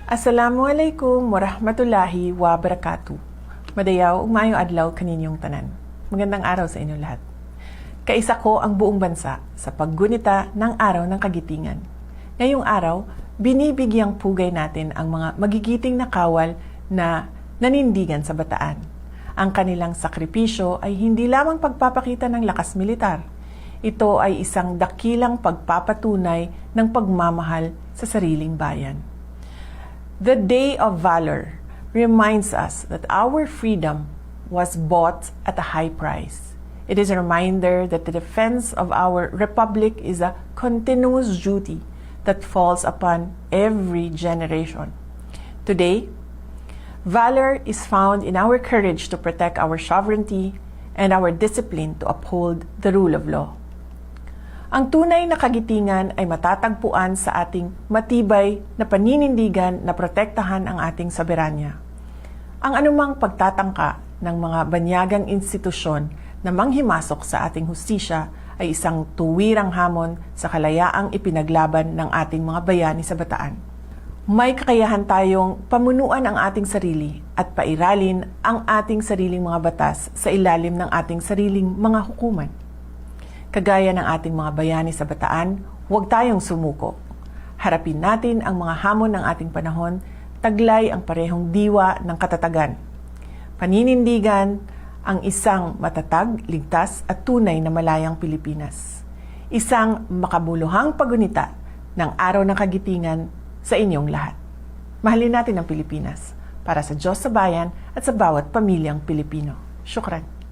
Assalamualaikum warahmatullahi wabarakatuh. Madayaw ug maayong adlaw kaninyong tanan. Magandang araw sa inyo lahat. Kaisa ko ang buong bansa sa paggunita ng Araw ng Kagitingan. Ngayong araw, binibigyang pugay natin ang mga magigiting na kawal na nanindigan sa Bataan. Ang kanilang sakripisyo ay hindi lamang pagpapakita ng lakas militar. Ito ay isang dakilang pagpapatunay ng pagmamahal sa sariling bayan. The Day of Valor reminds us that our freedom was bought at a high price. It is a reminder that the defense of our republic is a continuous duty that falls upon every generation. Today, valor is found in our courage to protect our sovereignty and our discipline to uphold the rule of law. Ang tunay na kagitingan ay matatagpuan sa ating matibay na paninindigan na protektahan ang ating soberanya. Ang anumang pagtatangka ng mga banyagang institusyon na manghimasok sa ating hustisya ay isang tuwirang hamon sa kalayaang ipinaglaban ng ating mga bayani sa Bataan. May kakayahan tayong pamunuan ang ating sarili at pairalin ang ating sariling mga batas sa ilalim ng ating sariling mga hukuman. Kagaya ng ating mga bayani sa Bataan, huwag tayong sumuko. Harapin natin ang mga hamon ng ating panahon, taglay ang parehong diwa ng katatagan. Paninindigan ang isang matatag, ligtas at tunay na malayang Pilipinas. Isang makabuluhang pagunita ng Araw ng Kagitingan sa inyong lahat. Mahalin natin ang Pilipinas para sa Diyos sa bayan at sa bawat pamilyang Pilipino. Syukran.